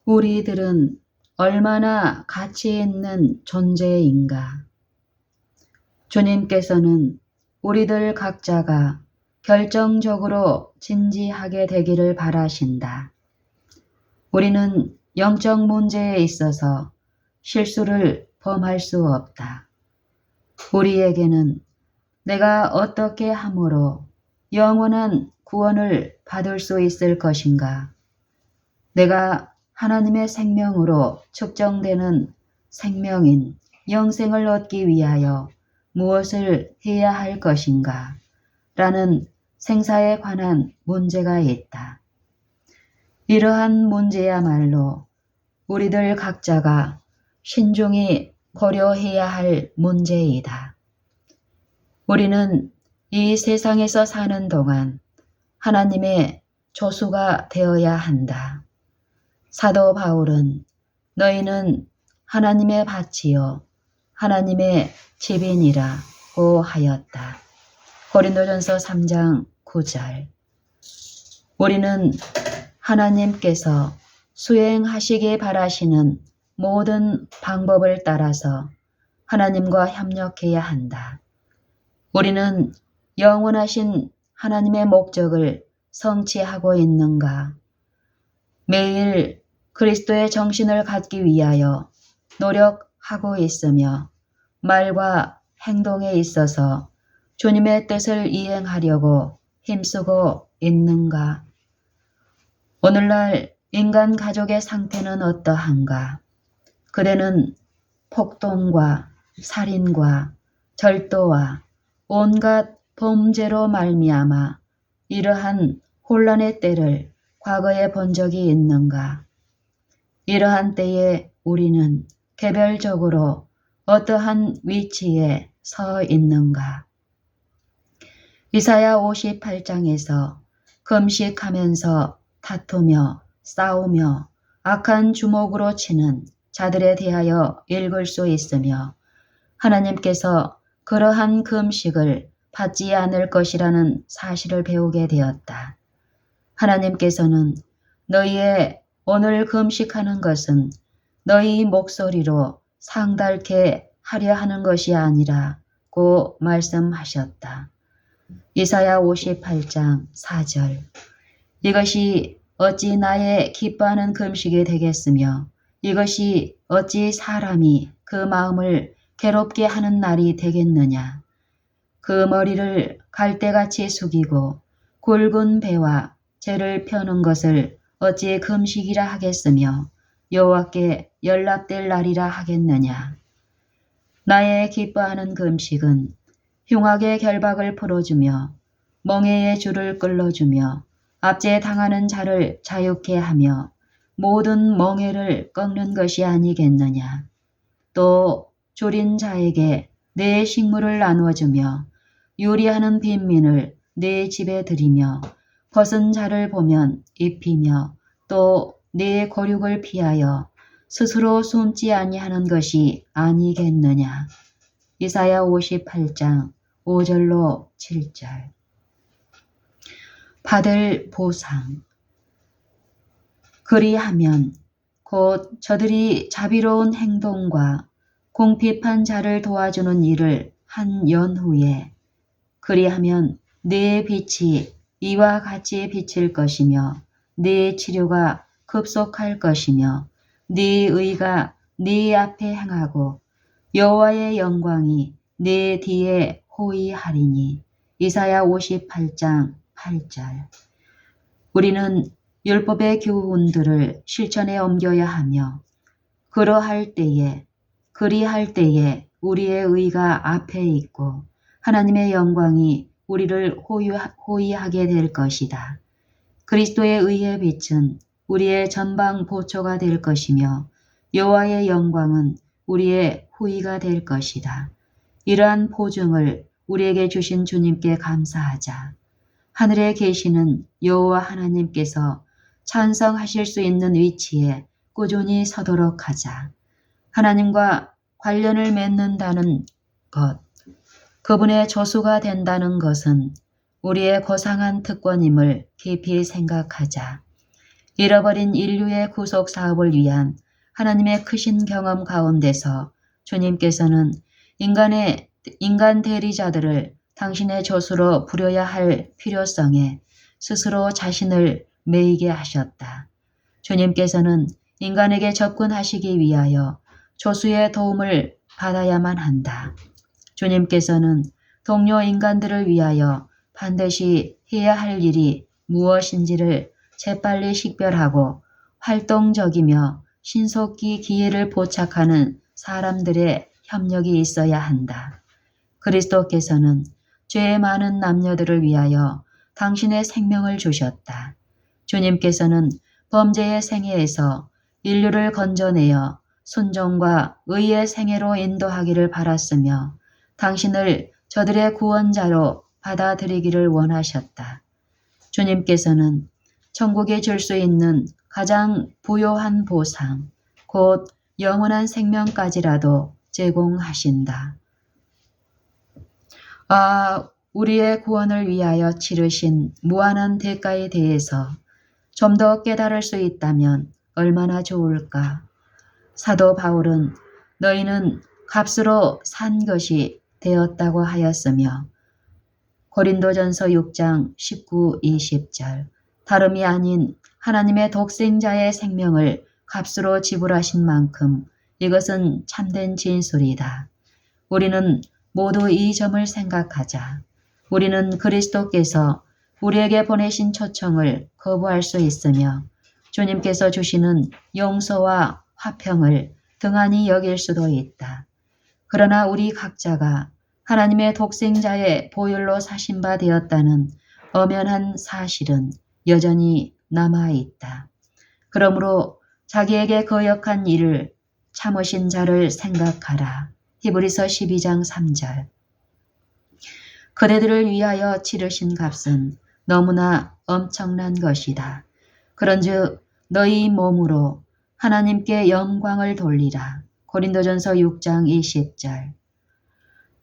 우리들은 얼마나 가치 있는 존재인가. 주님께서는 우리들 각자가 결정적으로 진지하게 되기를 바라신다. 우리는 영적 문제에 있어서 실수를 범할 수 없다. 우리에게는 내가 어떻게 함으로 영원한 구원을 받을 수 있을 것인가? 내가 하나님의 생명으로 측정되는 생명인 영생을 얻기 위하여 무엇을 해야 할 것인가? 라는 생사에 관한 문제가 있다. 이러한 문제야말로 우리들 각자가 신중히 고려해야 할 문제이다. 우리는 이 세상에서 사는 동안 하나님의 조수가 되어야 한다. 사도 바울은 너희는 하나님의 밭이요 하나님의 집이니라고 하였다. 고린도전서 3장 9절. 우리는 하나님께서 수행하시기 바라시는 모든 방법을 따라서 하나님과 협력해야 한다. 우리는 영원하신 하나님의 목적을 성취하고 있는가? 매일 그리스도의 정신을 갖기 위하여 노력하고 있으며 말과 행동에 있어서 주님의 뜻을 이행하려고 힘쓰고 있는가? 오늘날 인간 가족의 상태는 어떠한가? 그대는 폭동과 살인과 절도와 온갖 범죄로 말미암아 이러한 혼란의 때를 과거에 본 적이 있는가? 이러한 때에 우리는 개별적으로 어떠한 위치에 서 있는가? 이사야 58장에서 금식하면서 다투며 싸우며 악한 주먹으로 치는 자들에 대하여 읽을 수 있으며 하나님께서 그러한 금식을 받지 않을 것이라는 사실을 배우게 되었다. 하나님께서는 너희의 오늘 금식하는 것은 너희 목소리로 상달케 하려 하는 것이 아니라고 말씀하셨다. 이사야 58장 4절. 이것이 어찌 나의 기뻐하는 금식이 되겠으며 이것이 어찌 사람이 그 마음을 괴롭게 하는 날이 되겠느냐. 그 머리를 갈대같이 숙이고 굵은 배와 죄를 펴는 것을 어찌 금식이라 하겠으며 여호와께 연락될 날이라 하겠느냐. 나의 기뻐하는 금식은 흉악의 결박을 풀어주며 멍에의 줄을 끌어주며 압제 당하는 자를 자유케 하며 모든 멍에를 꺾는 것이 아니겠느냐. 또 줄인 자에게 내 식물을 나누어주며 요리하는 빈민을 내 집에 들이며 벗은 자를 보면 입히며 또 내 고륙을 피하여 스스로 숨지 아니하는 것이 아니겠느냐. 이사야 58장 5절로 7절. 받을 보상. 그리하면 곧 저들이 자비로운 행동과 궁핍한 자를 도와주는 일을 한 연후에 그리하면 네 빛이 이와 같이 비칠 것이며 네 치료가 급속할 것이며 네 의가 네 앞에 행하고 여호와의 영광이 네 뒤에 호위하리니. 이사야 58장 8절. 우리는 율법의 교훈들을 실천에 옮겨야 하며 그리할 때에 우리의 의가 앞에 있고 하나님의 영광이 우리를 호위하게 될 것이다. 그리스도의 의의 빛은 우리의 전방 보초가 될 것이며 여호와의 영광은 우리의 후위가 될 것이다. 이러한 보증을 우리에게 주신 주님께 감사하자. 하늘에 계시는 여호와 하나님께서 찬성하실 수 있는 위치에 꾸준히 서도록 하자. 하나님과 관련을 맺는다는 것, 그분의 조수가 된다는 것은 우리의 고상한 특권임을 깊이 생각하자. 잃어버린 인류의 구속 사업을 위한 하나님의 크신 경험 가운데서 주님께서는 인간 대리자들을 당신의 조수로 부려야 할 필요성에 스스로 자신을 매이게 하셨다. 주님께서는 인간에게 접근하시기 위하여 조수의 도움을 받아야만 한다. 주님께서는 동료 인간들을 위하여 반드시 해야 할 일이 무엇인지를 재빨리 식별하고 활동적이며 신속히 기회를 포착하는 사람들의 협력이 있어야 한다. 그리스도께서는 죄 많은 남녀들을 위하여 당신의 생명을 주셨다. 주님께서는 범죄의 생애에서 인류를 건져내어 순종과 의의 생애로 인도하기를 바랐으며 당신을 저들의 구원자로 받아들이기를 원하셨다. 주님께서는 천국에 줄 수 있는 가장 부요한 보상, 곧 영원한 생명까지라도 제공하신다. 우리의 구원을 위하여 치르신 무한한 대가에 대해서 좀 더 깨달을 수 있다면 얼마나 좋을까. 사도 바울은 너희는 값으로 산 것이 되었다고 하였으며 고린도전서 6장 19, 20절 다름이 아닌 하나님의 독생자의 생명을 값으로 지불하신 만큼 이것은 참된 진술이다. 우리는 모두 이 점을 생각하자. 우리는 그리스도께서 우리에게 보내신 초청을 거부할 수 있으며 주님께서 주시는 용서와 화평을 등한히 여길 수도 있다. 그러나 우리 각자가 하나님의 독생자의 보혈로 사신 바 되었다는 엄연한 사실은 여전히 남아있다. 그러므로 자기에게 거역한 일을 참으신 자를 생각하라. 히브리서 12장 3절. 그대들을 위하여 치르신 값은 너무나 엄청난 것이다. 그런즉 너희 몸으로 하나님께 영광을 돌리라. 고린도전서 6장 20절.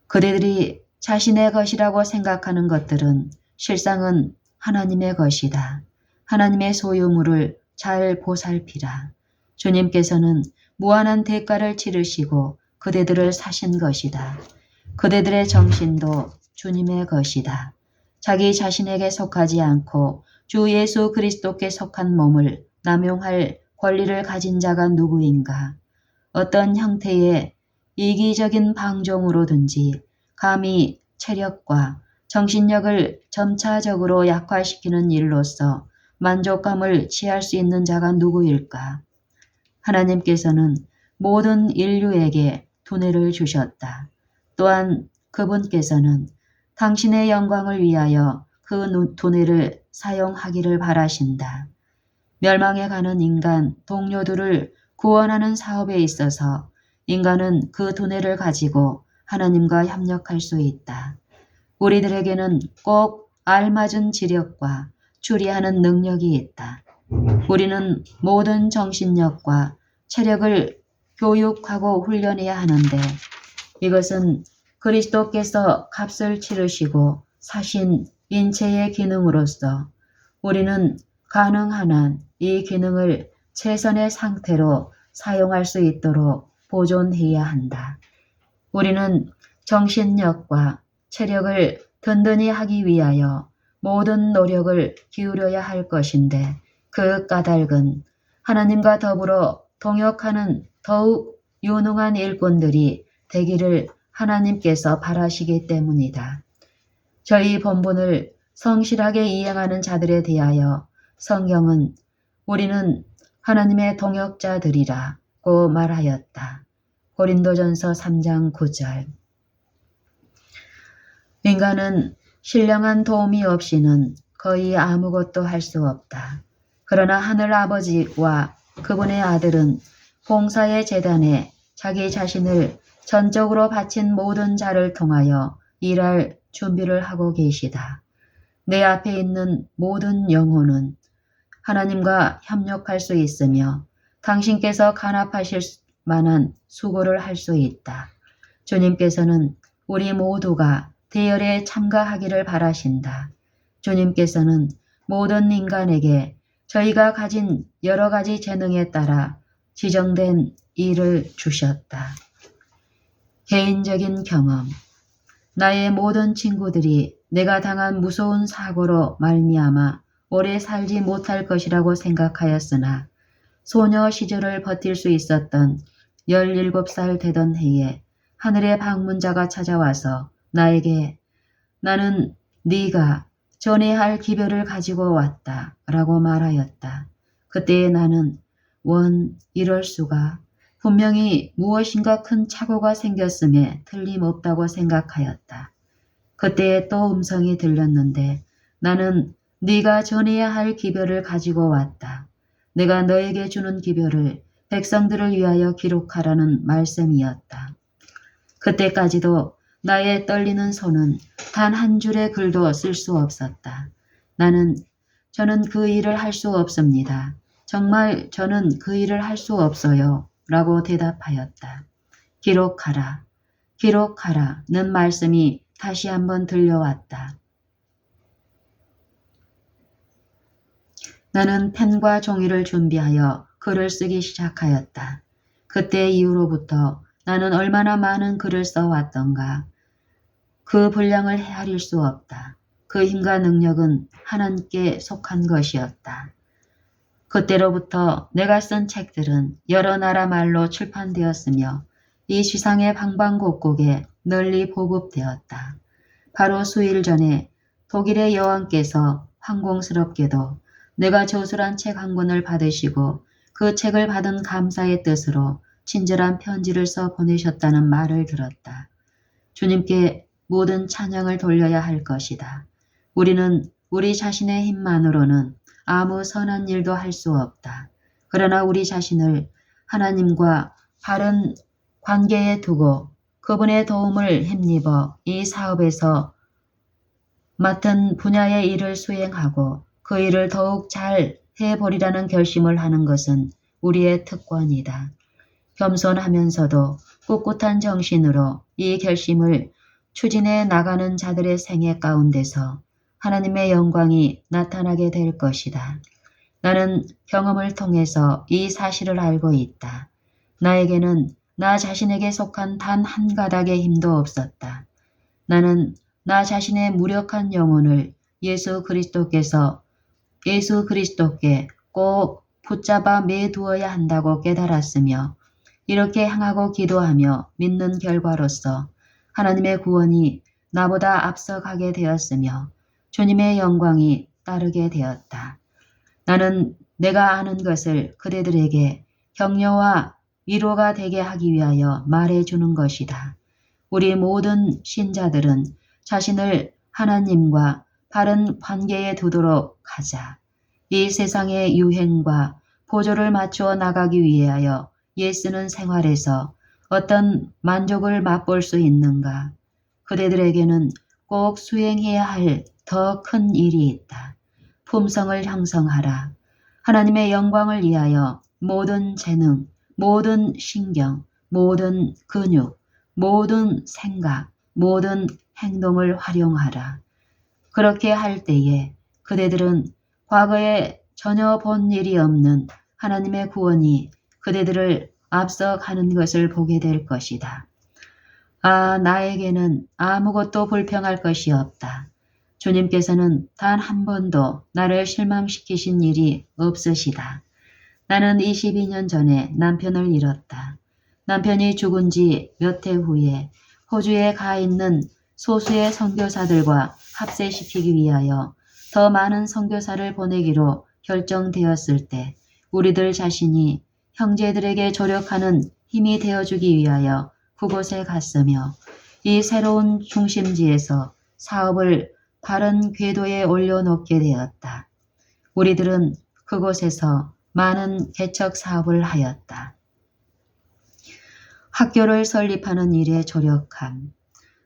그대들이 자신의 것이라고 생각하는 것들은 실상은 하나님의 것이다. 하나님의 소유물을 잘 보살피라. 주님께서는 무한한 대가를 치르시고 그대들을 사신 것이다. 그대들의 정신도 주님의 것이다. 자기 자신에게 속하지 않고 주 예수 그리스도께 속한 몸을 남용할 권리를 가진 자가 누구인가? 어떤 형태의 이기적인 방종으로든지 감히 체력과 정신력을 점차적으로 약화시키는 일로서 만족감을 취할 수 있는 자가 누구일까? 하나님께서는 모든 인류에게 두뇌를 주셨다. 또한 그분께서는 당신의 영광을 위하여 그 두뇌를 사용하기를 바라신다. 멸망에 가는 인간 동료들을 구원하는 사업에 있어서 인간은 그 두뇌를 가지고 하나님과 협력할 수 있다. 우리들에게는 꼭 알맞은 지력과 추리하는 능력이 있다. 우리는 모든 정신력과 체력을 교육하고 훈련해야 하는데 이것은 그리스도께서 값을 치르시고 사신 인체의 기능으로서 우리는 가능한 한 이 기능을 최선의 상태로 사용할 수 있도록 보존해야 한다. 우리는 정신력과 체력을 든든히 하기 위하여 모든 노력을 기울여야 할 것인데 그 까닭은 하나님과 더불어 동역하는 더욱 유능한 일꾼들이 되기를 하나님께서 바라시기 때문이다. 저희 본분을 성실하게 이행하는 자들에 대하여 성경은 우리는 하나님의 동역자들이라고 말하였다. 고린도전서 3장 9절. 인간은 신령한 도움이 없이는 거의 아무것도 할 수 없다. 그러나 하늘 아버지와 그분의 아들은 봉사의 재단에 자기 자신을 전적으로 바친 모든 자를 통하여 일할 준비를 하고 계시다. 내 앞에 있는 모든 영혼은 하나님과 협력할 수 있으며 당신께서 간합하실 만한 수고를 할 수 있다. 주님께서는 우리 모두가 대열에 참가하기를 바라신다. 주님께서는 모든 인간에게 저희가 가진 여러 가지 재능에 따라 지정된 일을 주셨다. 개인적인 경험. 나의 모든 친구들이 내가 당한 무서운 사고로 말미암아 오래 살지 못할 것이라고 생각하였으나 소녀 시절을 버틸 수 있었던 17살 되던 해에 하늘의 방문자가 찾아와서 나에게 나는 네가 전해야 할 기별을 가지고 왔다 라고 말하였다. 그때의 나는 이럴 수가. 분명히 무엇인가 큰 착오가 생겼음에 틀림없다고 생각하였다. 그때에 또 음성이 들렸는데 나는 네가 전해야 할 기별을 가지고 왔다. 내가 너에게 주는 기별을 백성들을 위하여 기록하라는 말씀이었다. 그때까지도 나의 떨리는 손은 단 한 줄의 글도 쓸 수 없었다. 저는 그 일을 할 수 없습니다. 정말 저는 그 일을 할 수 없어요. 라고 대답하였다. 기록하라. 기록하라는 말씀이 다시 한번 들려왔다. 나는 펜과 종이를 준비하여 글을 쓰기 시작하였다. 그때 이후로부터 나는 얼마나 많은 글을 써왔던가. 그 분량을 헤아릴 수 없다. 그 힘과 능력은 하나님께 속한 것이었다. 그때로부터 내가 쓴 책들은 여러 나라 말로 출판되었으며 이 지상의 방방곡곡에 널리 보급되었다. 바로 수일 전에 독일의 여왕께서 황공스럽게도 내가 저술한 책 한 권을 받으시고 그 책을 받은 감사의 뜻으로 친절한 편지를 써 보내셨다는 말을 들었다. 주님께 모든 찬양을 돌려야 할 것이다. 우리는 우리 자신의 힘만으로는 아무 선한 일도 할 수 없다. 그러나 우리 자신을 하나님과 바른 관계에 두고 그분의 도움을 힘입어 이 사업에서 맡은 분야의 일을 수행하고 그 일을 더욱 잘 해보리라는 결심을 하는 것은 우리의 특권이다. 겸손하면서도 꿋꿋한 정신으로 이 결심을 추진해 나가는 자들의 생애 가운데서 하나님의 영광이 나타나게 될 것이다. 나는 경험을 통해서 이 사실을 알고 있다. 나에게는 나 자신에게 속한 단 한 가닥의 힘도 없었다. 나는 나 자신의 무력한 영혼을 예수 그리스도께 꼭 붙잡아 매두어야 한다고 깨달았으며 이렇게 향하고 기도하며 믿는 결과로서 하나님의 구원이 나보다 앞서가게 되었으며 주님의 영광이 따르게 되었다. 나는 내가 아는 것을 그대들에게 격려와 위로가 되게 하기 위하여 말해주는 것이다. 우리 모든 신자들은 자신을 하나님과 바른 관계에 두도록 하자. 이 세상의 유행과 보조를 맞추어 나가기 위하여 예쓰는 생활에서 어떤 만족을 맛볼 수 있는가? 그대들에게는 꼭 수행해야 할 더 큰 일이 있다. 품성을 형성하라. 하나님의 영광을 위하여 모든 재능, 모든 신경, 모든 근육, 모든 생각, 모든 행동을 활용하라. 그렇게 할 때에 그대들은 과거에 전혀 본 일이 없는 하나님의 구원이 그대들을 앞서가는 것을 보게 될 것이다. 나에게는 아무것도 불평할 것이 없다. 주님께서는 단 한 번도 나를 실망시키신 일이 없으시다. 나는 22년 전에 남편을 잃었다. 남편이 죽은 지 몇 해 후에 호주에 가 있는 소수의 선교사들과 합세시키기 위하여 더 많은 선교사를 보내기로 결정되었을 때 우리들 자신이 형제들에게 조력하는 힘이 되어주기 위하여 그곳에 갔으며 이 새로운 중심지에서 사업을 바른 궤도에 올려놓게 되었다. 우리들은 그곳에서 많은 개척 사업을 하였다. 학교를 설립하는 일에 조력함.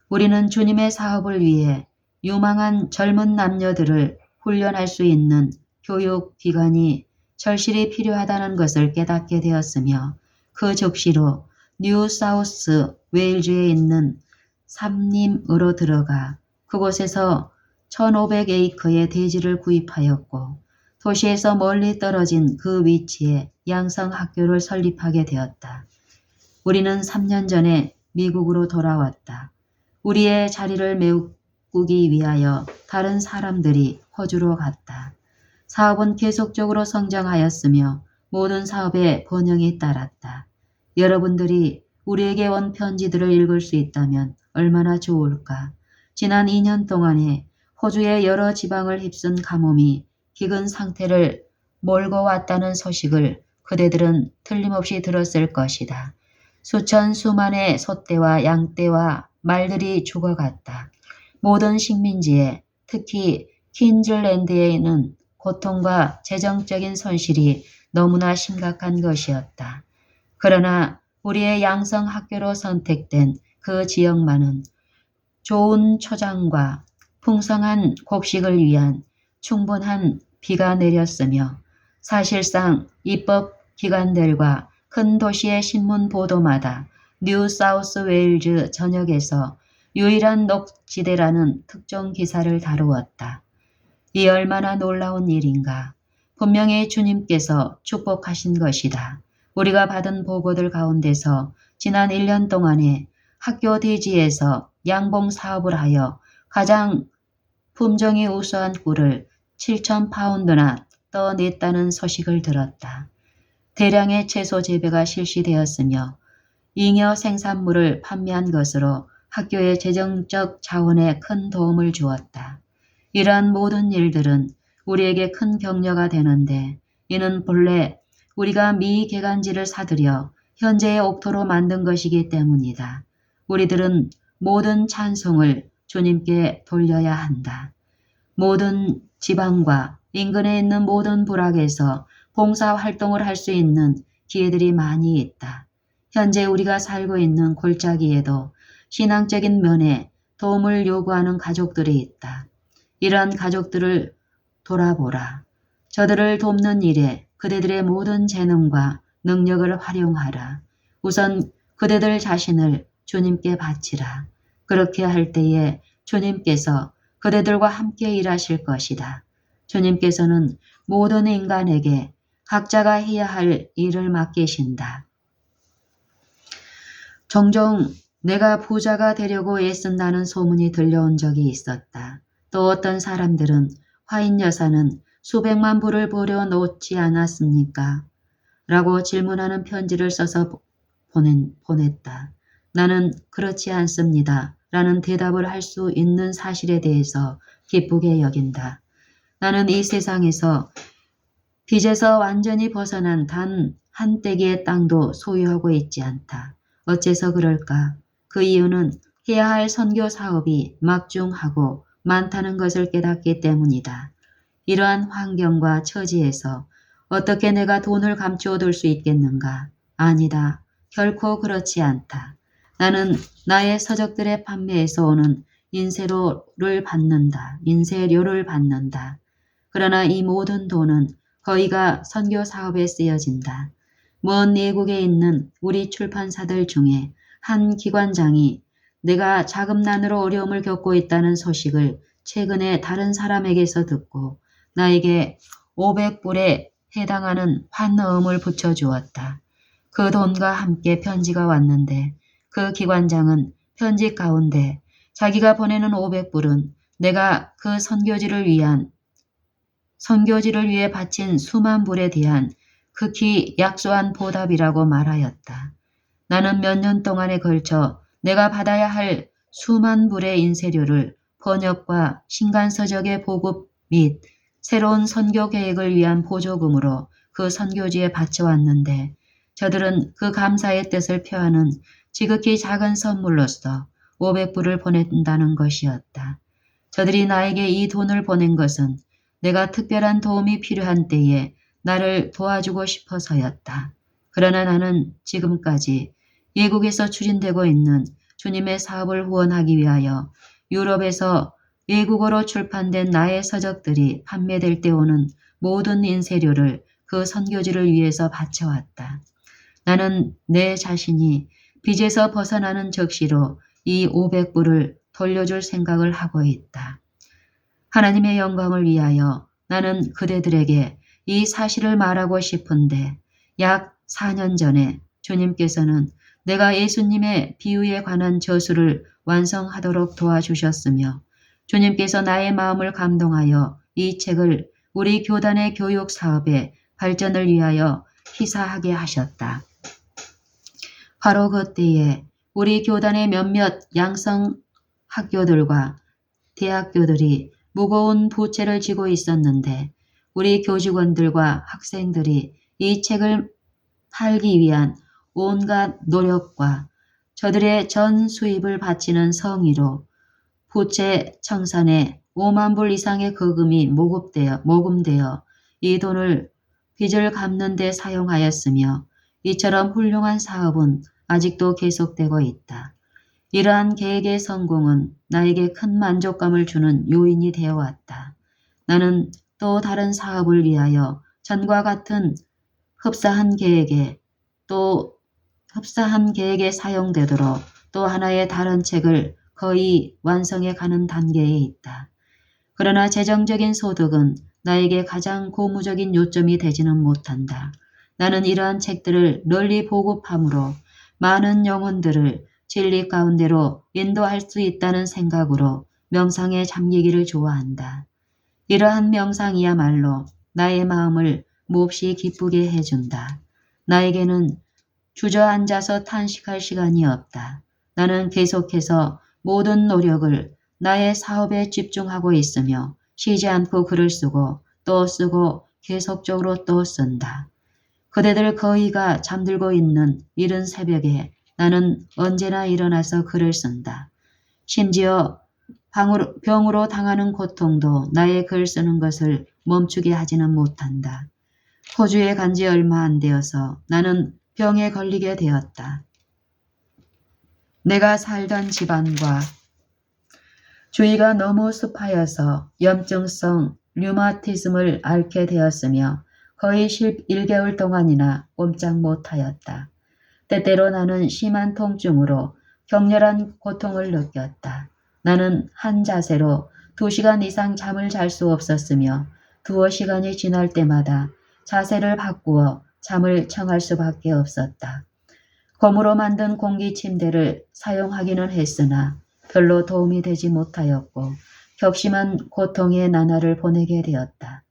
우리는 주님의 사업을 위해 유망한 젊은 남녀들을 훈련할 수 있는 교육기관이 절실히 필요하다는 것을 깨닫게 되었으며 그 즉시로 뉴 사우스 웨일즈에 있는 삼림으로 들어가 그곳에서 1500에이커의 대지를 구입하였고 도시에서 멀리 떨어진 그 위치에 양성학교를 설립하게 되었다. 우리는 3년 전에 미국으로 돌아왔다. 우리의 자리를 메우기 위하여 다른 사람들이 호주로 갔다. 사업은 계속적으로 성장하였으며 모든 사업의 번영이 따랐다. 여러분들이 우리에게 온 편지들을 읽을 수 있다면 얼마나 좋을까. 지난 2년 동안에 호주의 여러 지방을 휩쓴 가뭄이 기근 상태를 몰고 왔다는 소식을 그대들은 틀림없이 들었을 것이다. 수천수만의 소떼와 양떼와 말들이 죽어갔다. 모든 식민지에 특히 퀸즐랜드에는 고통과 재정적인 손실이 너무나 심각한 것이었다. 그러나 우리의 양성학교로 선택된 그 지역만은 좋은 초장과 풍성한 곡식을 위한 충분한 비가 내렸으며 사실상 입법기관들과 큰 도시의 신문 보도마다 뉴 사우스 웨일즈 전역에서 유일한 녹지대라는 특종 기사를 다루었다. 이 얼마나 놀라운 일인가. 분명히 주님께서 축복하신 것이다. 우리가 받은 보고들 가운데서 지난 1년 동안에 학교 대지에서 양봉 사업을 하여 가장 품종이 우수한 꿀을 7,000파운드나 떠냈다는 소식을 들었다. 대량의 채소 재배가 실시되었으며 잉여 생산물을 판매한 것으로 학교의 재정적 자원에 큰 도움을 주었다. 이러한 모든 일들은 우리에게 큰 격려가 되는데 이는 본래 우리가 미개간지를 사들여 현재의 옥토로 만든 것이기 때문이다. 우리들은 모든 찬송을 주님께 돌려야 한다. 모든 지방과 인근에 있는 모든 부락에서 봉사활동을 할 수 있는 기회들이 많이 있다. 현재 우리가 살고 있는 골짜기에도 신앙적인 면에 도움을 요구하는 가족들이 있다. 이러한 가족들을 돌아보라. 저들을 돕는 일에 그대들의 모든 재능과 능력을 활용하라. 우선 그대들 자신을 주님께 바치라. 그렇게 할 때에 주님께서 그대들과 함께 일하실 것이다. 주님께서는 모든 인간에게 각자가 해야 할 일을 맡기신다. 종종 내가 부자가 되려고 애쓴다는 소문이 들려온 적이 있었다. 또 어떤 사람들은 화인 여사는 수백만 불을 벌여놓지 않았습니까? 라고 질문하는 편지를 써서 보냈다. 나는 그렇지 않습니다. 라는 대답을 할 수 있는 사실에 대해서 기쁘게 여긴다. 나는 이 세상에서 빚에서 완전히 벗어난 단 한 떼기의 땅도 소유하고 있지 않다. 어째서 그럴까? 그 이유는 해야 할 선교 사업이 막중하고 많다는 것을 깨닫기 때문이다. 이러한 환경과 처지에서 어떻게 내가 돈을 감추어둘 수 있겠는가? 아니다. 결코 그렇지 않다. 나는 나의 서적들의 판매에서 오는 인쇄료를 받는다. 그러나 이 모든 돈은 거의가 선교 사업에 쓰여진다. 먼 외국에 있는 우리 출판사들 중에 한 기관장이 내가 자금난으로 어려움을 겪고 있다는 소식을 최근에 다른 사람에게서 듣고 나에게 500불에 해당하는 환어음을 붙여주었다. 그 돈과 함께 편지가 왔는데 그 기관장은 편지 가운데 자기가 보내는 500불은 내가 그 선교지를 위해 바친 수만 불에 대한 극히 약소한 보답이라고 말하였다. 나는 몇 년 동안에 걸쳐 내가 받아야 할 수만 불의 인쇄료를 번역과 신간서적의 보급 및 새로운 선교 계획을 위한 보조금으로 그 선교지에 바쳐왔는데 저들은 그 감사의 뜻을 표하는 지극히 작은 선물로서 500불을 보낸다는 것이었다. 저들이 나에게 이 돈을 보낸 것은 내가 특별한 도움이 필요한 때에 나를 도와주고 싶어서였다. 그러나 나는 지금까지 외국에서 추진되고 있는 주님의 사업을 후원하기 위하여 유럽에서 외국어로 출판된 나의 서적들이 판매될 때 오는 모든 인쇄료를 그 선교지를 위해서 바쳐왔다. 나는 내 자신이 빚에서 벗어나는 적시로 이 500불을 돌려줄 생각을 하고 있다. 하나님의 영광을 위하여 나는 그대들에게 이 사실을 말하고 싶은데 약 4년 전에 주님께서는 내가 예수님의 비유에 관한 저수를 완성하도록 도와주셨으며 주님께서 나의 마음을 감동하여 이 책을 우리 교단의 교육 사업의 발전을 위하여 희사하게 하셨다. 바로 그때에 우리 교단의 몇몇 양성 학교들과 대학교들이 무거운 부채를 지고 있었는데 우리 교직원들과 학생들이 이 책을 팔기 위한 온갖 노력과 저들의 전 수입을 바치는 성의로 부채 청산에 5만 불 이상의 거금이 모금되어 이 돈을 빚을 갚는 데 사용하였으며 이처럼 훌륭한 사업은 아직도 계속되고 있다. 이러한 계획의 성공은 나에게 큰 만족감을 주는 요인이 되어 왔다. 나는 또 다른 사업을 위하여 전과 같은 흡사한 계획에 사용되도록 또 하나의 다른 책을 거의 완성해 가는 단계에 있다. 그러나 재정적인 소득은 나에게 가장 고무적인 요점이 되지는 못한다. 나는 이러한 책들을 널리 보급함으로 많은 영혼들을 진리 가운데로 인도할 수 있다는 생각으로 명상에 잠기기를 좋아한다. 이러한 명상이야말로 나의 마음을 몹시 기쁘게 해준다. 나에게는 주저앉아서 탄식할 시간이 없다. 나는 계속해서 모든 노력을 나의 사업에 집중하고 있으며 쉬지 않고 글을 쓰고 또 쓰고 계속적으로 또 쓴다. 그대들 거의가 잠들고 있는 이른 새벽에 나는 언제나 일어나서 글을 쓴다. 심지어 병으로 당하는 고통도 나의 글 쓰는 것을 멈추게 하지는 못한다. 호주에 간 지 얼마 안 되어서 나는 병에 걸리게 되었다. 내가 살던 집안과 주위가 너무 습하여서 염증성 류마티즘을 앓게 되었으며 거의 11개월 동안이나 꼼짝 못하였다. 때때로 나는 심한 통증으로 격렬한 고통을 느꼈다. 나는 한 자세로 2시간 이상 잠을 잘 수 없었으며 두어 시간이 지날 때마다 자세를 바꾸어 잠을 청할 수밖에 없었다. 고무로 만든 공기 침대를 사용하기는 했으나 별로 도움이 되지 못하였고 격심한 고통의 나날을 보내게 되었다.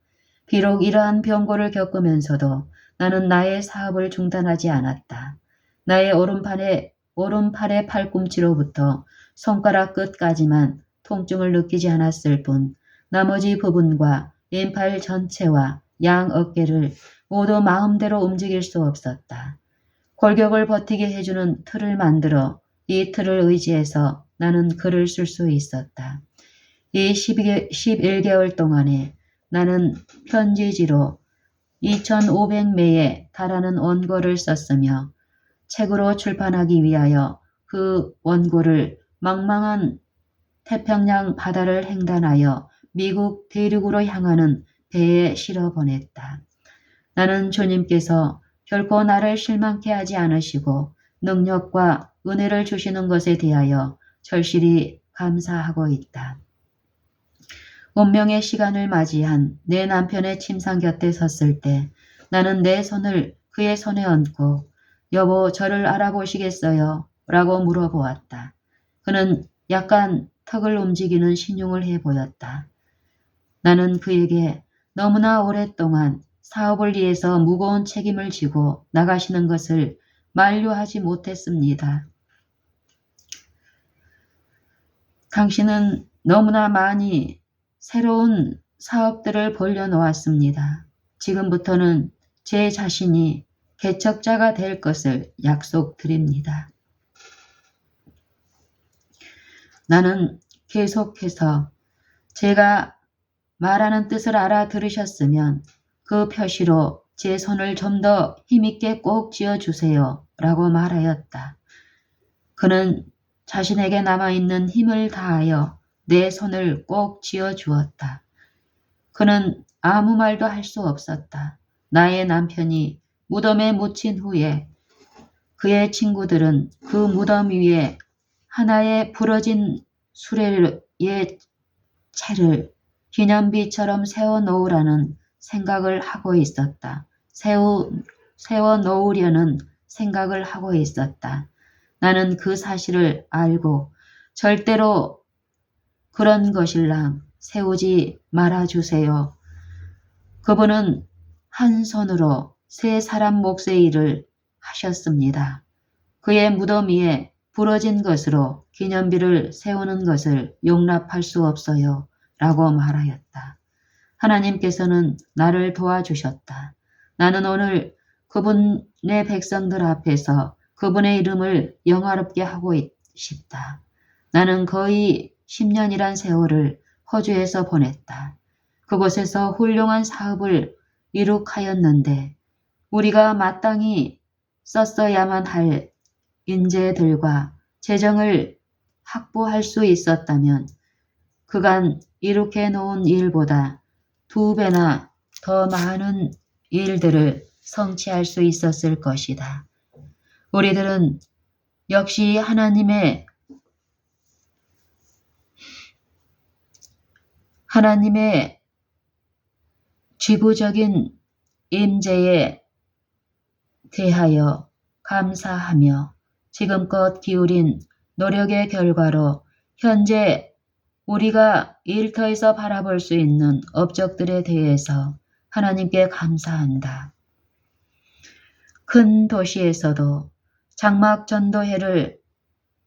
비록 이러한 병고를 겪으면서도 나는 나의 사업을 중단하지 않았다. 나의 오른팔의 팔꿈치로부터 손가락 끝까지만 통증을 느끼지 않았을 뿐 나머지 부분과 왼팔 전체와 양 어깨를 모두 마음대로 움직일 수 없었다. 골격을 버티게 해주는 틀을 만들어 이 틀을 의지해서 나는 글을 쓸 수 있었다. 이 11개월 동안에 나는 편지지로 2,500매에 달하는 원고를 썼으며 책으로 출판하기 위하여 그 원고를 망망한 태평양 바다를 횡단하여 미국 대륙으로 향하는 배에 실어 보냈다. 나는 주님께서 결코 나를 실망케 하지 않으시고 능력과 은혜를 주시는 것에 대하여 절실히 감사하고 있다. 운명의 시간을 맞이한 내 남편의 침상 곁에 섰을 때 나는 내 손을 그의 손에 얹고 여보 저를 알아보시겠어요? 라고 물어보았다. 그는 약간 턱을 움직이는 신용을 해 보였다. 나는 그에게 너무나 오랫동안 사업을 위해서 무거운 책임을 지고 나가시는 것을 만류하지 못했습니다. 당신은 너무나 많이 새로운 사업들을 벌려놓았습니다. 지금부터는 제 자신이 개척자가 될 것을 약속드립니다. 나는 계속해서 제가 말하는 뜻을 알아들으셨으면 그 표시로 제 손을 좀 더 힘있게 꼭 쥐어주세요 라고 말하였다. 그는 자신에게 남아있는 힘을 다하여 내 손을 꼭 쥐어주었다. 그는 아무 말도 할 수 없었다. 나의 남편이 무덤에 묻힌 후에 그의 친구들은 그 무덤 위에 하나의 부러진 수레의 채를 기념비처럼 세워놓으라는 생각을 하고 있었다. 세워놓으려는 생각을 하고 있었다. 나는 그 사실을 알고 절대로 그런 것일랑 세우지 말아주세요. 그분은 한 손으로 세 사람 몫의 일을 하셨습니다. 그의 무덤 위에 부러진 것으로 기념비를 세우는 것을 용납할 수 없어요. 라고 말하였다. 하나님께서는 나를 도와주셨다. 나는 오늘 그분의 백성들 앞에서 그분의 이름을 영화롭게 하고 싶다. 나는 거의 10년이란 세월을 호주에서 보냈다. 그곳에서 훌륭한 사업을 이룩하였는데 우리가 마땅히 썼어야만 할 인재들과 재정을 확보할 수 있었다면 그간 이룩해 놓은 일보다 2배나 더 많은 일들을 성취할 수 있었을 것이다. 우리들은 역시 하나님의 지부적인 임재에 대하여 감사하며 지금껏 기울인 노력의 결과로 현재 우리가 일터에서 바라볼 수 있는 업적들에 대해서 하나님께 감사한다. 큰 도시에서도 장막 전도회를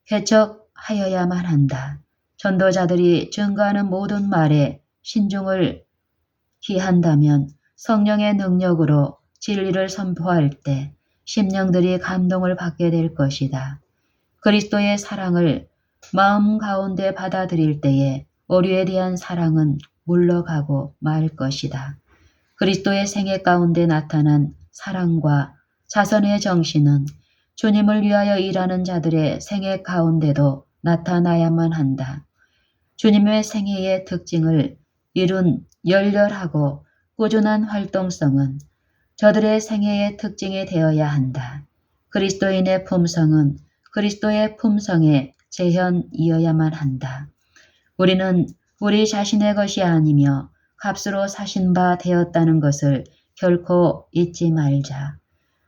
개척하여야만 한다. 전도자들이 증거하는 모든 말에 신중을 기한다면 성령의 능력으로 진리를 선포할 때 심령들이 감동을 받게 될 것이다. 그리스도의 사랑을 마음 가운데 받아들일 때에 오류에 대한 사랑은 물러가고 말 것이다. 그리스도의 생애 가운데 나타난 사랑과 자선의 정신은 주님을 위하여 일하는 자들의 생애 가운데도 나타나야만 한다. 주님의 생애의 특징을 이룬 열렬하고 꾸준한 활동성은 저들의 생애의 특징이 되어야 한다. 그리스도인의 품성은 그리스도의 품성의 재현이어야만 한다. 우리는 우리 자신의 것이 아니며 값으로 사신 바 되었다는 것을 결코 잊지 말자.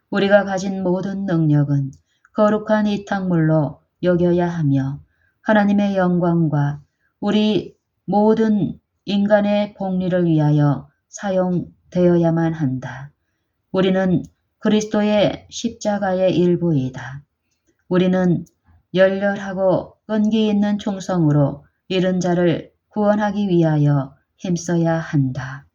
우리가 가진 모든 능력은 거룩한 이탕물로 여겨야 하며 하나님의 영광과 우리 모든 인간의 복리를 위하여 사용되어야만 한다. 우리는 그리스도의 십자가의 일부이다. 우리는 열렬하고 끈기 있는 충성으로 이른 자를 구원하기 위하여 힘써야 한다.